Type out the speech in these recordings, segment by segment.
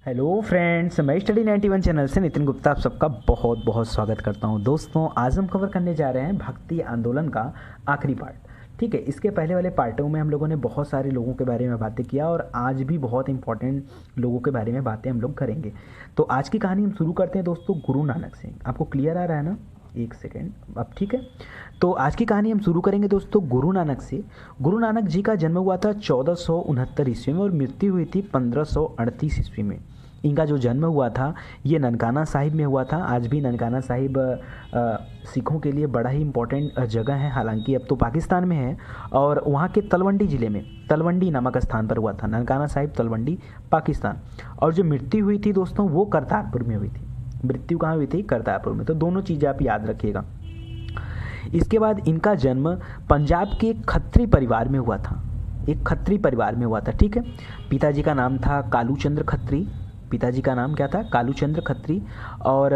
Hello friends, मैं study 91 channel से नितिन गुप्ता आप सबका बहुत बहुत स्वागत करता हूं। दोस्तों, आज हम कवर करने जा रहे हैं भक्ति आंदोलन का आखिरी पार्ट। ठीक है, इसके पहले वाले पार्टों में हम लोगों ने बहुत सारे लोगों के बारे में बातें किया और आज भी बहुत इंपॉर्टेंट लोगों के बारे में बातें हम लोग करेंगे। तो आज की कहानी हम शुरू करते हैं दोस्तों गुरु नानक से। आपको क्लियर आ रहा है ना? एक सेकेंड, अब ठीक है। तो आज की कहानी हम शुरू करेंगे दोस्तों गुरु नानक से। गुरु नानक जी का जन्म हुआ था 1469 ईस्वी में और मृत्यु हुई थी 1538 ईस्वी में। इनका जो जन्म हुआ था ये ननकाना साहिब में हुआ था। आज भी ननकाना साहिब सिखों के लिए बड़ा ही इम्पोर्टेंट जगह है, हालांकि अब तो पाकिस्तान में है। और वहाँ के तलवंडी ज़िले में तलवंडी नामक स्थान पर हुआ था। ननकाना साहिब, तलवंडी, पाकिस्तान। और जो मृत्यु हुई थी दोस्तों वो करतारपुर में हुई थी। मृत्यु कहाँ हुई थी? करतारपुर में। तो दोनों चीज़ें आप याद रखिएगा। इसके बाद इनका जन्म पंजाब के एक खत्री परिवार में हुआ था। एक खत्री परिवार में हुआ था, ठीक है। पिताजी का नाम था कालूचंद्र खत्री। पिताजी का नाम क्या था? कालूचंद्र खत्री। और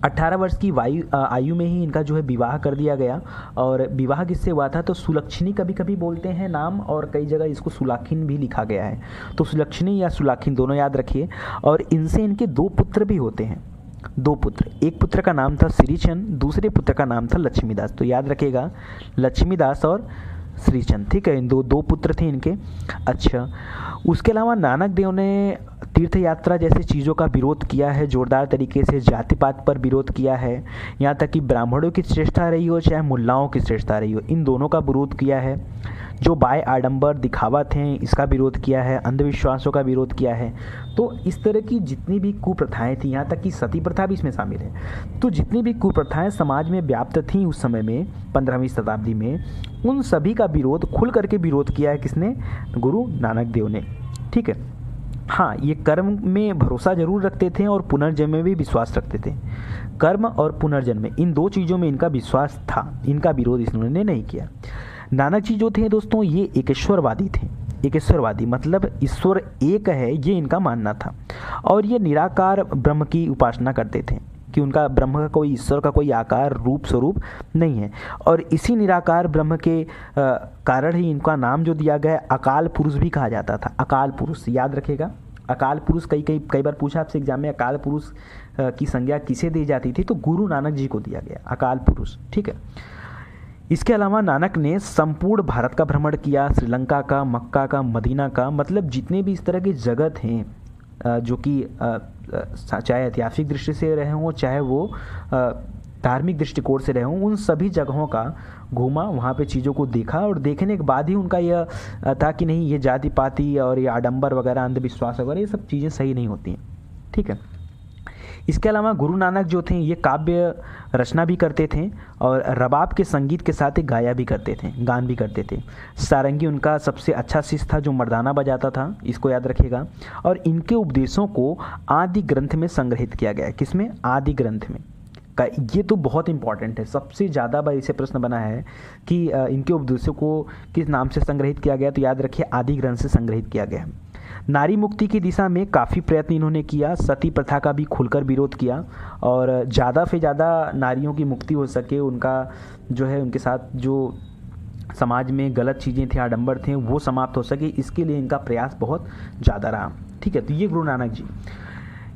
18 वर्ष की आयु में ही इनका जो है विवाह कर दिया गया। और विवाह किससे हुआ था? तो सुलक्षणी कभी कभी बोलते हैं नाम, और कई जगह इसको सुलाखिन भी लिखा गया है। तो सुलक्षणी या सुलाखिन दोनों याद रखिए। और इनसे इनके 2 पुत्र भी होते हैं। 2 पुत्र। एक पुत्र का नाम था श्रीचंद, दूसरे पुत्र का नाम था लक्ष्मीदास। तो याद रखिएगा, लक्ष्मीदास और श्रीचंद, ठीक है। इन दो पुत्र थे इनके। अच्छा, उसके अलावा नानक देव ने तीर्थ यात्रा जैसे चीज़ों का विरोध किया है जोरदार तरीके से। जाति पात पर विरोध किया है, यहाँ तक कि ब्राह्मणों की श्रेष्ठता रही हो चाहे मुल्लाओं की श्रेष्ठता रही हो, इन दोनों का विरोध किया है। जो बाय आडंबर दिखावा थे इसका विरोध किया है, अंधविश्वासों का विरोध किया है। तो इस तरह की जितनी भी कुप्रथाएं थी, यहाँ तक कि सती प्रथा भी इसमें शामिल है। तो जितनी भी कुप्रथाएं समाज में व्याप्त थीं उस समय में 15वीं शताब्दी में, उन सभी का विरोध खुल करके विरोध किया है किसने? गुरु नानक देव ने, ठीक है। हाँ, ये कर्म में भरोसा जरूर रखते थे और पुनर्जन्म में भी विश्वास रखते थे। कर्म और पुनर्जन्म में, इन 2 चीज़ों में इनका विश्वास था। इनका विरोध इन्होंने नहीं किया। नानक जी जो थे दोस्तों ये एकेश्वरवादी थे। एकेश्वरवादी मतलब ईश्वर एक है, ये इनका मानना था। और ये निराकार ब्रह्म की उपासना करते थे कि उनका ब्रह्म का कोई, ईश्वर का कोई आकार रूप स्वरूप नहीं है। और इसी निराकार ब्रह्म के कारण ही इनका नाम जो दिया गया अकाल पुरुष भी कहा जाता था। अकाल पुरुष याद रखेगा। अकाल पुरुष कई बार पूछा आपसे एग्जाम में, अकाल पुरुष की संज्ञा किसे दी जाती थी? तो गुरु नानक जी को दिया गया अकाल पुरुष, ठीक है। इसके अलावा नानक ने संपूर्ण भारत का भ्रमण किया, श्रीलंका का, मक्का का, मदीना का, मतलब जितने भी इस तरह की जगह थे जो कि चाहे ऐतिहासिक दृष्टि से रहे हों चाहे वो धार्मिक दृष्टिकोण से रहे हों, उन सभी जगहों का घूमा, वहाँ पे चीज़ों को देखा। और देखने के बाद ही उनका यह था कि नहीं, ये जाति पाति और ये आडंबर वगैरह, अंधविश्वास वगैरह, ये सब चीज़ें सही नहीं होती हैं, ठीक है। इसके अलावा गुरु नानक जो थे ये काव्य रचना भी करते थे और रबाब के संगीत के साथ ही गाया भी करते थे, गान भी करते थे। सारंगी उनका सबसे अच्छा शिष्य था जो मर्दाना बजाता था, इसको याद रखिएगा। और इनके उपदेशों को आदि ग्रंथ में संग्रहित किया गया है। किसमें? आदि ग्रंथ में। ये तो बहुत इंपॉर्टेंट है, सबसे ज़्यादा बार इसे प्रश्न बना है कि इनके उपदेशों को किस नाम से संग्रहित किया गया? तो याद रखिए आदि ग्रंथ से संग्रहित किया गया है। नारी मुक्ति की दिशा में काफ़ी प्रयत्न इन्होंने किया। सती प्रथा का भी खुलकर विरोध किया और ज़्यादा से ज़्यादा नारियों की मुक्ति हो सके, उनका जो है उनके साथ जो समाज में गलत चीज़ें थी, आडंबर थे, वो समाप्त हो सके, इसके लिए इनका प्रयास बहुत ज़्यादा रहा, ठीक है। तो ये गुरु नानक जी।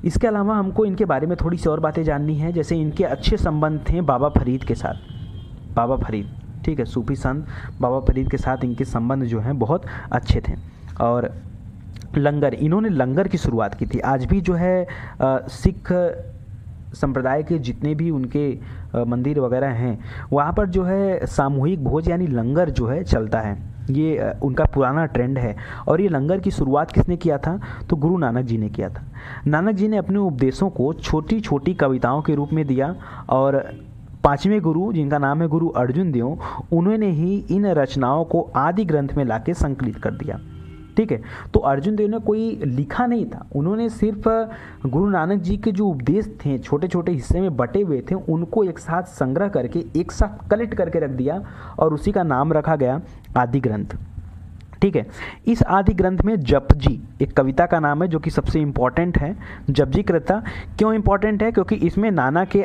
इसके अलावा हमको इनके बारे में थोड़ी सी और बातें जाननी है। जैसे इनके अच्छे संबंध थे बाबा फरीद के साथ। बाबा फरीद, ठीक है, सूफी संत बाबा फरीद के साथ इनके संबंध जो हैं बहुत अच्छे थे। और लंगर, इन्होंने लंगर की शुरुआत की थी। आज भी जो है सिख संप्रदाय के जितने भी उनके मंदिर वगैरह हैं वहाँ पर जो है सामूहिक भोज यानी लंगर जो है चलता है। ये उनका पुराना ट्रेंड है। और ये लंगर की शुरुआत किसने किया था? तो गुरु नानक जी ने किया था। नानक जी ने अपने उपदेशों को छोटी छोटी कविताओं के रूप में दिया। और 5वें गुरु, जिनका नाम है गुरु अर्जुन देव, उन्होंने ही इन रचनाओं को आदि ग्रंथ में लाके संकलित कर दिया, ठीक है। तो अर्जुन देव ने कोई लिखा नहीं था, उन्होंने सिर्फ गुरु नानक जी के जो उपदेश थे छोटे छोटे हिस्से में बटे हुए थे उनको एक साथ संग्रह करके एक साथ कलेक्ट करके रख दिया और उसी का नाम रखा गया आदि ग्रंथ, ठीक है। इस आदि ग्रंथ में जपजी एक कविता का नाम है जो कि सबसे इम्पॉर्टेंट है। जपजी कविता क्यों इम्पॉर्टेंट है? क्योंकि इसमें नानक के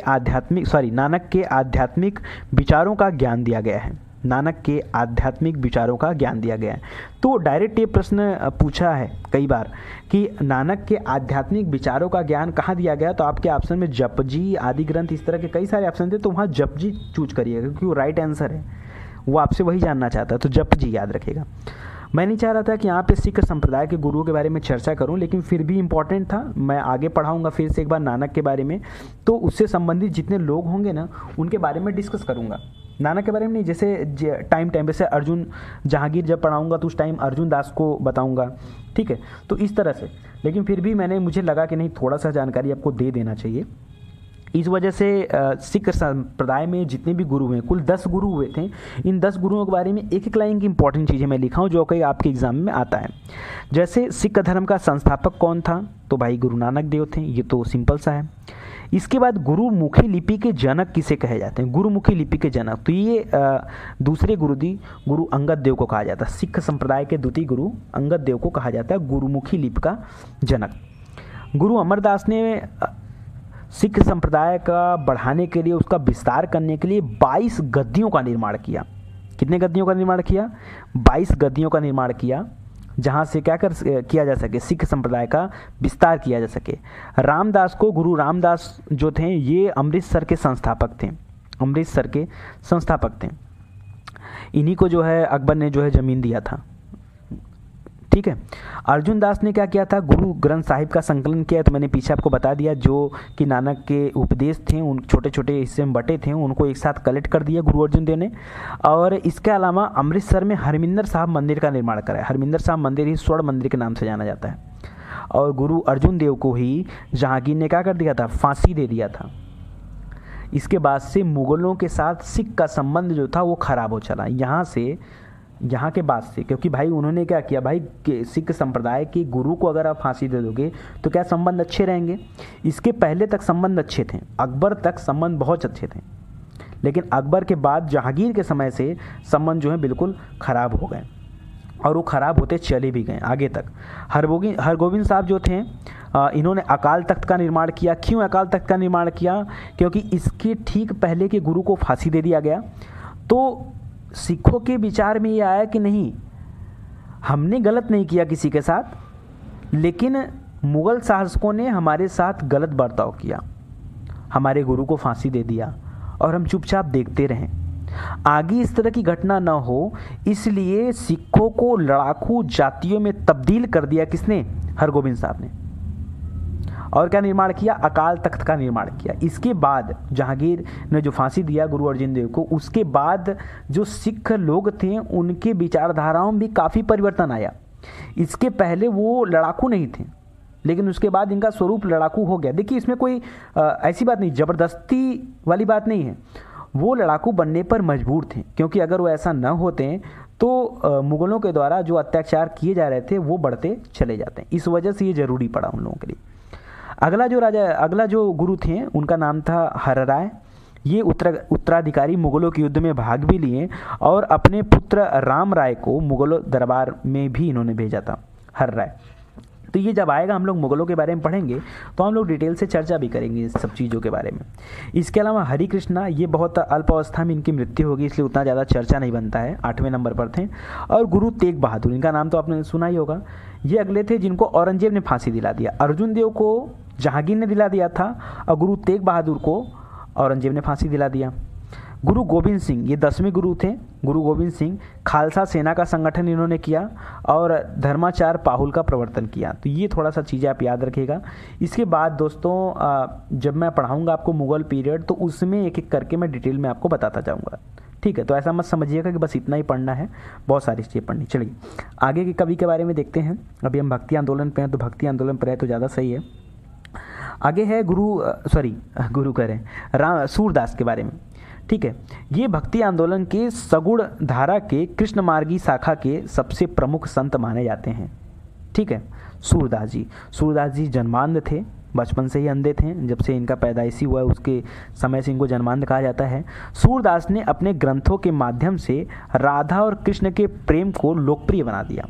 आध्यात्मिक विचारों का ज्ञान दिया गया है। नानक के आध्यात्मिक विचारों का ज्ञान दिया गया है। तो डायरेक्ट ये प्रश्न पूछा है कई बार कि नानक के आध्यात्मिक विचारों का ज्ञान कहाँ दिया गया, तो आपके ऑप्शन में जपजी, आदि ग्रंथ, इस तरह के कई सारे ऑप्शन थे, तो वहाँ जपजी चूज करिएगा क्योंकि वो राइट आंसर है, वो आपसे वही जानना चाहता है, तो जपजी याद रखिएगा। मैं नहीं चाह रहा था कि यहाँ पे सिख संप्रदाय के गुरुओं के बारे में चर्चा करूँ, लेकिन फिर भी इम्पॉर्टेंट था। मैं आगे पढ़ाऊँगा फिर से एक बार नानक के बारे में, तो उससे संबंधित जितने लोग होंगे ना उनके बारे में डिस्कस करूँगा। नानक के बारे में नहीं, जैसे टाइम जैसे अर्जुन जहांगीर जब पढ़ाऊँगा तो उस टाइम अर्जुन दास को बताऊँगा, ठीक है, तो इस तरह से। लेकिन फिर भी मुझे लगा कि नहीं, थोड़ा सा जानकारी आपको दे देना चाहिए। इस वजह से सिख संप्रदाय में जितने भी गुरु हैं, कुल 10 गुरु हुए थे। इन 10 गुरुओं के बारे में एक एक लाइन की इंपॉर्टेंट चीज़ें मैं लिखा हूँ जो कि आपके एग्जाम में आता है। जैसे सिख धर्म का संस्थापक कौन था, तो भाई गुरु नानक देव थे, ये तो सिंपल सा है। इसके बाद गुरुमुखी लिपि के जनक किसे कहे जाते हैं, गुरुमुखी लिपि के जनक, तो ये दूसरे गुरु अंगद देव को कहा जाता है। सिख संप्रदाय के द्वितीय गुरु अंगद देव को कहा जाता है गुरुमुखी लिपि का जनक। गुरु अमरदास ने सिख संप्रदाय का बढ़ाने के लिए, उसका विस्तार करने के लिए 22 गद्दियों का निर्माण किया। कितने गद्दियों का निर्माण किया, 22 गद्दियों का निर्माण किया, जहाँ से क्या किया जा सके, सिख संप्रदाय का विस्तार किया जा सके। रामदास को, गुरु रामदास जो थे ये अमृतसर के संस्थापक थे, अमृतसर के संस्थापक थे। इन्हीं को जो है अकबर ने जो है ज़मीन दिया था, ठीक है। अर्जुन दास ने क्या किया था, गुरु ग्रंथ साहिब का संकलन किया, तो मैंने पीछे आपको बता दिया, जो कि नानक के उपदेश थे उन छोटे छोटे हिस्से में बटे थे, उनको एक साथ कलेक्ट कर दिया गुरु अर्जुन देव ने। और इसके अलावा अमृतसर में हरमिंदर साहब मंदिर का निर्माण कराया। हरमिंदर साहब मंदिर ही स्वर्ण मंदिर के नाम से जाना जाता है। और गुरु अर्जुन देव को ही जहांगीर ने क्या कर दिया था, फांसी दे दिया था। इसके बाद से मुगलों के साथ सिख का संबंध जो था वो खराब हो चला। यहाँ के बाद से, क्योंकि भाई उन्होंने क्या किया, भाई सिख संप्रदाय के गुरु को अगर आप फांसी दे दोगे तो क्या संबंध अच्छे रहेंगे। इसके पहले तक संबंध अच्छे थे, अकबर तक संबंध बहुत अच्छे थे, लेकिन अकबर के बाद जहांगीर के समय से संबंध जो है बिल्कुल ख़राब हो गए, और वो ख़राब होते चले भी गए आगे तक। हरगोविंद साहब जो थे इन्होंने अकाल तख्त का निर्माण किया। क्यों अकाल तख्त का निर्माण किया, क्योंकि इसके ठीक पहले के गुरु को फांसी दे दिया गया। तो सिखों के विचार में ये आया कि नहीं, हमने गलत नहीं किया किसी के साथ, लेकिन मुग़ल शासकों ने हमारे साथ गलत बर्ताव किया, हमारे गुरु को फांसी दे दिया और हम चुपचाप देखते रहें। आगे इस तरह की घटना न हो, इसलिए सिखों को लड़ाकू जातियों में तब्दील कर दिया किसने, हरगोविंद साहब ने। और क्या निर्माण किया, अकाल तख्त का निर्माण किया। इसके बाद जहांगीर ने जो फांसी दिया गुरु अर्जुन देव को, उसके बाद जो सिख लोग थे उनके विचारधाराओं में भी काफ़ी परिवर्तन आया। इसके पहले वो लड़ाकू नहीं थे, लेकिन उसके बाद इनका स्वरूप लड़ाकू हो गया। देखिए इसमें कोई ऐसी बात नहीं, ज़बरदस्ती वाली बात नहीं है, वो लड़ाकू बनने पर मजबूर थे, क्योंकि अगर वो ऐसा न होते तो मुग़लों के द्वारा जो अत्याचार किए जा रहे थे वो बढ़ते चले जाते। इस वजह से ये ज़रूरी पड़ा उन लोगों के लिए। अगला जो गुरु थे उनका नाम था हर राय। ये उत्तराधिकारी मुग़लों के युद्ध में भाग भी लिए और अपने पुत्र राम राय को मुग़लों दरबार में भी इन्होंने भेजा था, हर राय। तो ये जब आएगा हम लोग मुग़लों के बारे में पढ़ेंगे तो हम लोग डिटेल से चर्चा भी करेंगे इस सब चीज़ों के बारे में। इसके अलावा हरि कृष्णा, ये बहुत अल्प अवस्था में इनकी मृत्यु होगी, इसलिए उतना ज़्यादा चर्चा नहीं बनता है, 8वें नंबर पर थे। और गुरु तेग बहादुर, इनका नाम तो आपने सुना ही होगा। ये अगले थे जिनको औरंगजेब ने फांसी दिला दिया। अर्जुन देव को जहांगीर ने दिला दिया था और गुरु तेग बहादुर को औरंगजेब ने फांसी दिला दिया। गुरु गोविंद सिंह, ये 10वें गुरु थे। गुरु गोविंद सिंह खालसा सेना का संगठन इन्होंने किया और धर्माचार पाहुल का प्रवर्तन किया। तो ये थोड़ा सा चीज़ें आप याद रखिएगा। इसके बाद दोस्तों जब मैं पढ़ाऊँगा आपको मुग़ल पीरियड, तो उसमें एक एक करके मैं डिटेल में आपको बताता जाऊँगा, ठीक है। तो ऐसा मत समझिएगा कि बस इतना ही पढ़ना है, बहुत सारी चीज़ें पढ़नी। चलिए आगे के कवि के बारे में देखते हैं। अभी हम भक्ति आंदोलन पे हैं, तो भक्ति आंदोलन पर है तो ज़्यादा सही है। आगे है सूरदास के बारे में, ठीक है। ये भक्ति आंदोलन के सगुण धारा के कृष्ण मार्गी शाखा के सबसे प्रमुख संत माने जाते हैं, ठीक है। सूरदास जी जन्मांध थे, बचपन से ही अंधे थे। जब से इनका पैदाइशी हुआ उसके समय से इनको जन्मांध कहा जाता है। सूरदास ने अपने ग्रंथों के माध्यम से राधा और कृष्ण के प्रेम को लोकप्रिय बना दिया।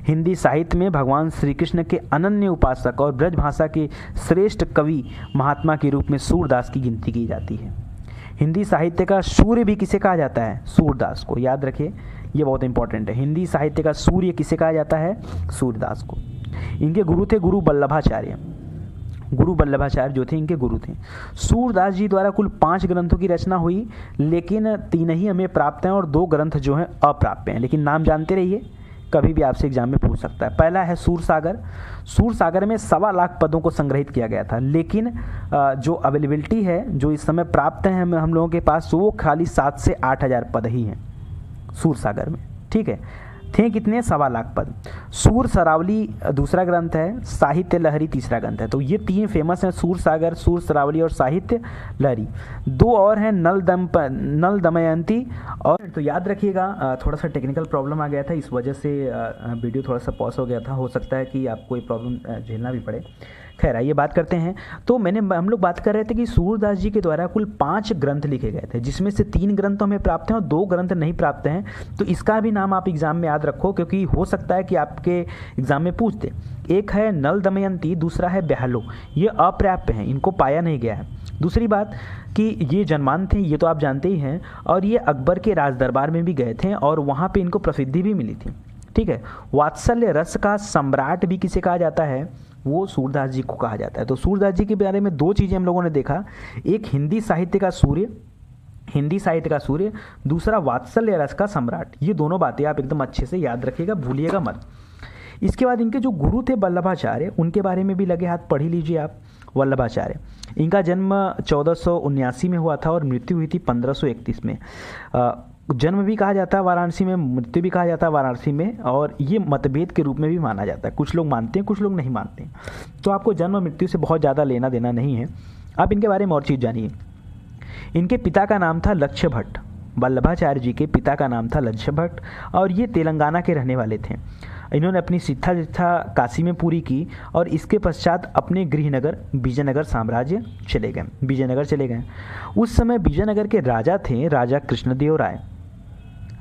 हिंदी साहित्य में भगवान श्री कृष्ण के अनन्य उपासक और ब्रज भाषा के श्रेष्ठ कवि महात्मा के रूप में सूरदास की गिनती की जाती है। हिंदी साहित्य का सूर्य भी किसे कहा जाता है? सूरदास को। याद रखिए, ये बहुत इंपॉर्टेंट है। हिंदी साहित्य का सूर्य किसे कहा जाता है? सूरदास को। इनके गुरु थे गुरु वल्लभाचार्य। गुरु वल्लभाचार्य जो थे इनके गुरु थे। सूरदास जी द्वारा कुल 5 ग्रंथों की रचना हुई, लेकिन 3 ही हमें प्राप्त हैं और 2 ग्रंथ जो हैं अप्राप्य हैं। लेकिन नाम जानते रहिए, कभी भी आपसे एग्जाम में पूछ सकता है। पहला है सूरसागर। सूरसागर में 1.25 लाख पदों को संग्रहित किया गया था, लेकिन जो अवेलेबिलिटी है, जो इस समय प्राप्त है हम लोगों के पास, वो खाली 7 से 8 हज़ार पद ही हैं सूरसागर में। ठीक है, थे कितने? 1.25 लाख पद। सूर सरावली दूसरा ग्रंथ है, साहित्य लहरी तीसरा ग्रंथ है। तो ये 3 फेमस हैं, सूर सागर, सूर सरावली और साहित्य लहरी। 2 और हैं, नल दमयंती। और तो याद रखिएगा, थोड़ा सा टेक्निकल प्रॉब्लम आ गया था, इस वजह से वीडियो थोड़ा सा पॉज हो गया था। हो सकता है कि आपको ये प्रॉब्लम झेलना भी पड़े। खैर आइए बात करते हैं। तो हम लोग बात कर रहे थे कि सूरदास जी के द्वारा कुल 5 ग्रंथ लिखे गए थे, जिसमें से 3 ग्रंथ तो हमें प्राप्त हैं और 2 ग्रंथ नहीं प्राप्त हैं। तो इसका भी नाम आप एग्जाम में याद रखो, क्योंकि हो सकता है कि आपके एग्जाम में पूछ दे। एक है नल दमयंती, दूसरा है ब्याहलो। ये अप्राप्य हैं, इनको पाया नहीं गया है। दूसरी बात कि ये जनमान थे, ये तो आप जानते ही हैं, और ये अकबर के राज दरबार में भी गए थे और वहाँ पे इनको प्रसिद्धि भी मिली थी। ठीक है, वात्सल्य रस का सम्राट भी किसे कहा जाता है? वो सूरदास जी को कहा जाता है। तो सूरदास जी के बारे में 2 चीज़ें हम लोगों ने देखा, एक हिंदी साहित्य का सूर्य, दूसरा वात्सल्य रस का सम्राट। ये दोनों बातें आप एकदम अच्छे से याद रखिएगा, भूलिएगा मत। इसके बाद इनके जो गुरु थे वल्लभाचार्य, उनके बारे में भी लगे हाथ पढ़ ही लीजिए आप। वल्लभाचार्य, इनका जन्म 1479 में हुआ था और मृत्यु हुई थी 1531 में। जन्म भी कहा जाता है वाराणसी में, मृत्यु भी कहा जाता है वाराणसी में, और ये मतभेद के रूप में भी माना जाता है। कुछ लोग मानते हैं, कुछ लोग नहीं मानते हैं। तो आपको जन्म मृत्यु से बहुत ज़्यादा लेना देना नहीं है। आप इनके बारे में और चीज़ जानिए। इनके पिता का नाम था लक्ष्य भट्ट। वल्लभाचार्य जी के पिता का नाम था लक्ष्य भट्ट, और ये तेलंगाना के रहने वाले थे। इन्होंने अपनी शिक्षा काशी में पूरी की और इसके पश्चात अपने गृहनगर विजयनगर साम्राज्य चले गए, विजयनगर चले गए। उस समय विजयनगर के राजा थे राजा कृष्णदेव राय।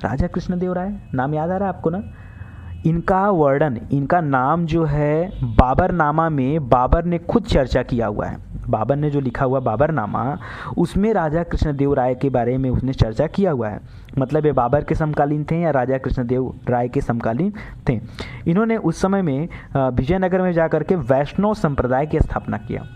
राजा कृष्णदेव राय नाम याद आ रहा है आपको ना? इनका वर्णन, इनका नाम जो है बाबरनामा में बाबर ने खुद चर्चा किया हुआ है। बाबर ने जो लिखा हुआ बाबरनामा, उसमें राजा कृष्णदेव राय के बारे में उसने चर्चा किया हुआ है। मतलब ये बाबर के समकालीन थे या राजा कृष्णदेव राय के समकालीन थे। इन्होंने उस समय में विजयनगर में जाकर के वैष्णव संप्रदाय की स्थापना किया।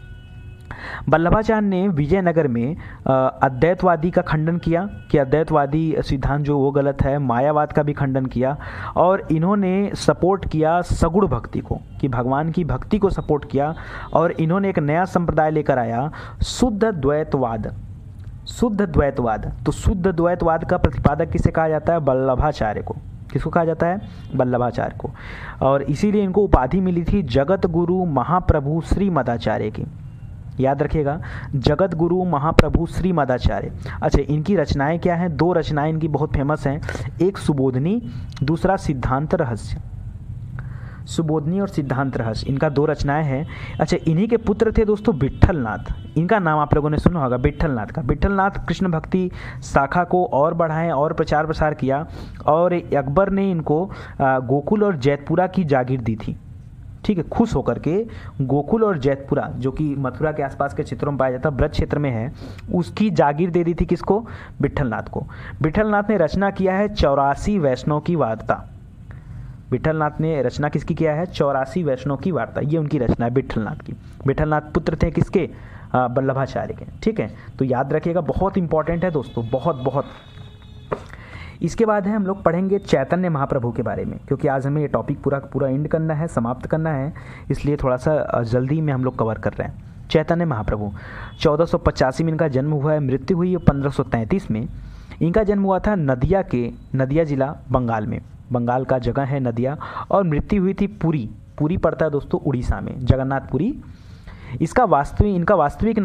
वल्लभाचार्य ने विजयनगर में अद्वैतवादी का खंडन किया कि अद्वैतवादी सिद्धांत जो वो गलत है, मायावाद का भी खंडन किया, और इन्होंने सपोर्ट किया सगुण भक्ति को, कि भगवान की भक्ति को सपोर्ट किया। और इन्होंने एक नया संप्रदाय लेकर आया, शुद्ध द्वैतवाद। शुद्ध द्वैतवाद, तो शुद्ध द्वैतवाद का प्रतिपादक किसे कहा जाता है? वल्लभाचार्य को। किसको कहा जाता है? वल्लभाचार्य को। और इसीलिए इनको उपाधि मिली थी जगत गुरु महाप्रभु श्री मदाचार्य की। याद रखिएगा, जगत गुरु महाप्रभु श्री मदाचार्य। अच्छा, इनकी रचनाएं क्या हैं? 2 रचनाएं इनकी बहुत फेमस हैं, एक सुबोधनी, दूसरा सिद्धांत रहस्य। सुबोधनी और सिद्धांत रहस्य, इनका 2 रचनाएं हैं। अच्छा, इन्हीं के पुत्र थे दोस्तों विट्ठलनाथ। इनका नाम आप लोगों ने सुना होगा, विट्ठलनाथ का। विट्ठलनाथ कृष्ण भक्ति शाखा को और बढ़ाएं और प्रचार प्रसार किया, और अकबर ने इनको गोकुल और जैतपुरा की जागीर दी थी। ठीक है, खुश होकर के गोकुल और जैतपुरा, जो कि मथुरा के आसपास के क्षेत्रों में पाया जाता है, ब्रज क्षेत्र में है, उसकी जागीर दे दी थी। किसको? विट्ठलनाथ को। विट्ठलनाथ ने रचना किया है 84 वैष्णव की वार्ता। विट्ठलनाथ ने रचना किसकी किया है? 84 वैष्णव की वार्ता। ये उनकी रचना है विट्ठलनाथ की। विट्ठलनाथ पुत्र थे किसके? वल्लभाचार्य के। ठीक है, तो याद रखिएगा, बहुत इंपॉर्टेंट है दोस्तों, बहुत बहुत। इसके बाद है हम लोग पढ़ेंगे चैतन्य महाप्रभु के बारे में, क्योंकि आज हमें ये टॉपिक पूरा एंड करना है, समाप्त करना है, इसलिए थोड़ा सा जल्दी में हम लोग कवर कर रहे हैं। चैतन्य महाप्रभु 1485 में इनका जन्म हुआ है, मृत्यु हुई है 1533 में। इनका जन्म हुआ था नदिया जिला बंगाल में, बंगाल का जगह है नदिया, और मृत्यु हुई थी पुरी पड़ता है दोस्तों उड़ीसा में, जगन्नाथपुरी। इनका वास्तविक